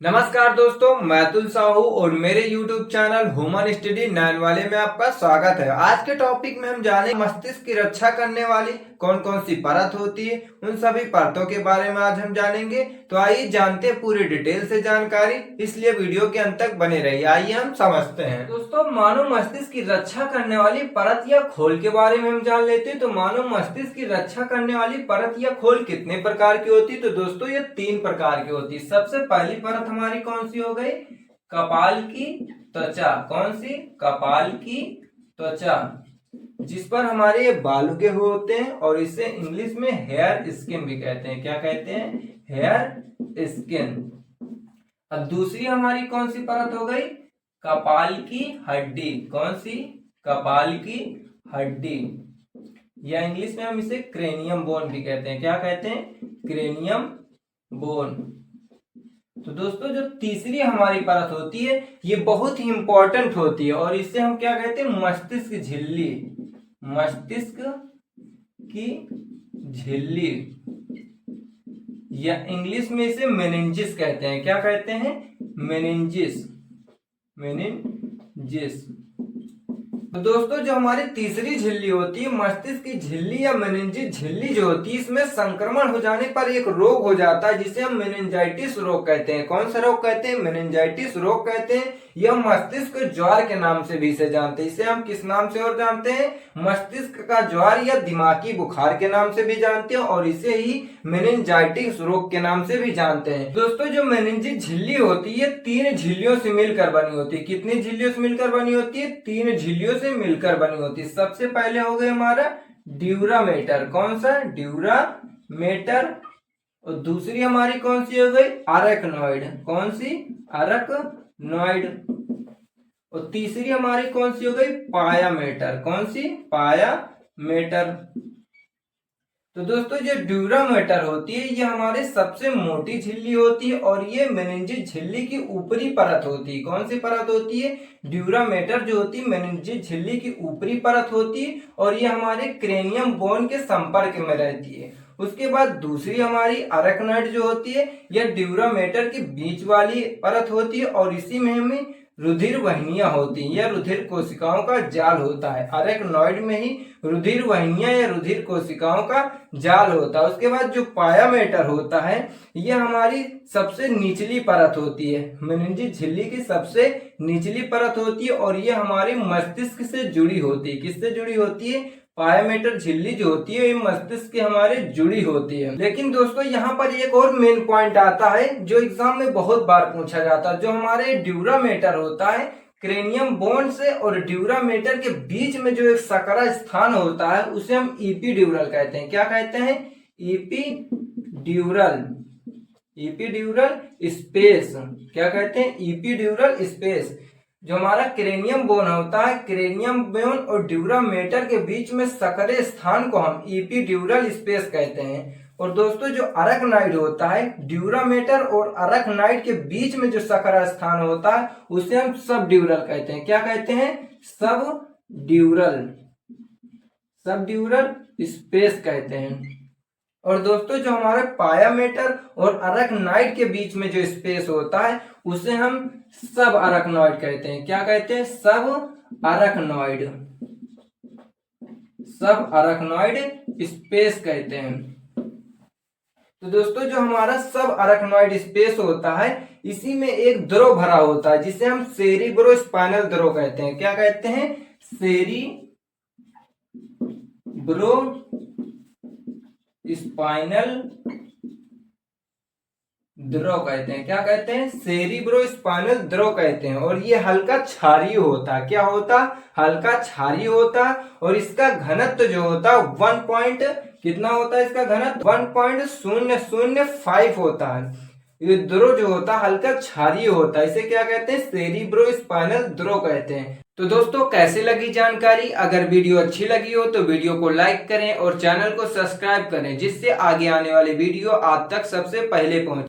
नमस्कार दोस्तों, मैं अतुल साहू और मेरे YouTube चैनल ह्यूमन स्टडी 9 वाले में आपका स्वागत है। आज के टॉपिक में हम जाने मस्तिष्क की रक्षा करने वाली कौन कौन सी परत होती है, उन सभी परतों के बारे में आज हम जानेंगे। तो आइए जानते हैं पूरी डिटेल से जानकारी, इसलिए वीडियो के अंत तक बने रहिए। आइए हम समझते हैं। दोस्तों, मानव मस्तिष्क की रक्षा करने वाली परत या खोल के बारे में हम जान लेते हैं। तो मानव मस्तिष्क की रक्षा करने वाली परत या खोल कितने प्रकार की होती है? तो दोस्तों, ये 3 प्रकार की होती है। सबसे पहली परत हमारी कौन सी हो गई? कपाल की त्वचा। कौन सी? कपाल की त्वचा, जिस पर हमारे ये बाल उगे हुए होते हैं और इसे इंग्लिश में हेयर स्किन भी कहते हैं। क्या कहते हैं? Hair skin. अब दूसरी हमारी कौन सी परत हो गई? कपाल की हड्डी। कौन सी? कपाल की हड्डी, या इंग्लिश में हम इसे क्रेनियम बोन भी कहते हैं। क्या कहते हैं? Cranium bone. तो दोस्तों, जो तीसरी हमारी परत होती है ये बहुत ही इंपॉर्टेंट होती है और इसे हम क्या कहते हैं? मस्तिष्क झिल्ली। मस्तिष्क की झिल्ली, या इंग्लिश में इसे मेनिंजिस कहते हैं। क्या कहते हैं? मेनिंजिस। मेनिंजिस। तो दोस्तों, जो हमारी तीसरी झिल्ली होती है, मस्तिष्क की झिल्ली या मेनिंजिस झिल्ली जो होती है, इसमें संक्रमण हो जाने पर एक रोग हो जाता है जिसे हम मेनिंजाइटिस रोग कहते हैं। कौन सा रोग कहते हैं? मेनिंजाइटिस रोग कहते हैं। यह मस्तिष्क ज्वार के नाम से भी इसे जानते हैं। इसे हम किस नाम से और जानते हैं? मस्तिष्क का ज्वार या दिमागी बुखार के नाम से भी जानते हैं और इसे ही मेनिंजाइटिस रोग के नाम से भी जानते हैं। दोस्तों, जो मेनिंजिस झिल्ली होती है 3 झिल्लियों से मिलकर बनी होती है। कितनी झिल्लियों से मिलकर बनी होती है? 3 झिल्लियों से मिलकर बनी होती है। सबसे पहले हो गए हमारा ड्यूरामेटर। कौन सा? ड्यूरामेटर। और दूसरी हमारी कौन सी हो गई? अरेक्नॉइड। कौन सी? अरेक्नॉइड। और तीसरी हमारी कौन सी हो गई? पायामेटर। कौन सी? पायामेटर। तो दोस्तों, जो ड्यूरामेटर होती है ये हमारे सबसे मोटी झिल्ली होती है और ये मेनिंजिस झिल्ली की ऊपरी परत होती है। कौन सी परत होती है? ड्यूरामेटर जो होती है मेनिंजिस झिल्ली की ऊपरी परत होती है और ये हमारे क्रेनियम बोन के संपर्क में रहती है। उसके बाद दूसरी हमारी अरेक्नॉइड जो होती है यह ड्यूरामेटर की बीच वाली परत होती है और इसी में हमें रुधिर वाहिनियां होती हैं। यह रुधिर कोशिकाओं का जाल होता है। अरेक्नॉइड में ही रुधिर वाहिनियां या रुधिर कोशिकाओं का जाल होता है। उसके बाद जो पायामेटर होता है यह हमारी सबसे निचली परत होती है। मेनिंजिस झिल्ली की सबसे निचली परत होती है और यह हमारे मस्तिष्क से जुड़ी होती है। किससे जुड़ी होती है? पायामेटर झिल्ली जो होती है ये मस्तिष्क के हमारे जुड़ी होती है। लेकिन दोस्तों, यहाँ पर एक और मेन पॉइंट आता है जो एग्जाम में बहुत बार पूछा जाता है। जो हमारे ड्यूरामेटर होता है क्रेनियम बोन से और ड्यूरामेटर के बीच में जो एक सकरा स्थान होता है उसे हम इपीड्यूरल कहते हैं। क्या कहते हैं? इपीड्यूरल। इपीड्यूरल स्पेस। क्या कहते हैं? इपीड्यूरल स्पेस। जो हमारा क्रेनियम बोन होता है, क्रेनियम बोन और ड्यूरामेटर के बीच में सकरे स्थान को हम इपीड्यूरल स्पेस कहते हैं। और दोस्तों, जो अरेक्नॉइड होता है ड्यूरामेटर और अरेक्नॉइड के बीच में जो सकरा स्थान होता है उसे हम सब ड्यूरल कहते हैं। क्या कहते हैं? सब ड्यूरल। सब ड्यूरल स्पेस कहते हैं। और दोस्तों, जो हमारे पायामेटर और अरेक्नॉइड के बीच में जो स्पेस होता है उसे हम सब अरेक्नॉइड कहते हैं। क्या कहते हैं? सब अरेक्नॉइड। सब अरेक्नॉइड स्पेस कहते हैं। तो दोस्तों, जो हमारा सब अरेक्नॉइड स्पेस होता है इसी में एक द्रव भरा होता है जिसे हम सेरिब्रोस्पाइनल द्रव कहते हैं। क्या कहते हैं? सेरिब्रोस्पाइनल द्रव कहते हैं। क्या कहते हैं? सेरिब्रोस्पाइनल द्रव कहते हैं। और ये हल्का क्षारीय होता है। क्या होता? हल्का क्षारीय होता है और इसका घनत्व जो होता है 1 कितना होता है? इसका घनत्व 1.005 होता है। ये द्रव जो होता है हल्का क्षारीय होता है। इसे क्या कहते हैं? सेरिब्रोस्पाइनल द्रव कहते हैं। तो दोस्तों, कैसे लगी जानकारी? अगर वीडियो अच्छी लगी हो तो वीडियो को लाइक करें और चैनल को सब्सक्राइब करें जिससे आगे आने वाले वीडियो आप तक सबसे पहले पहुंचे।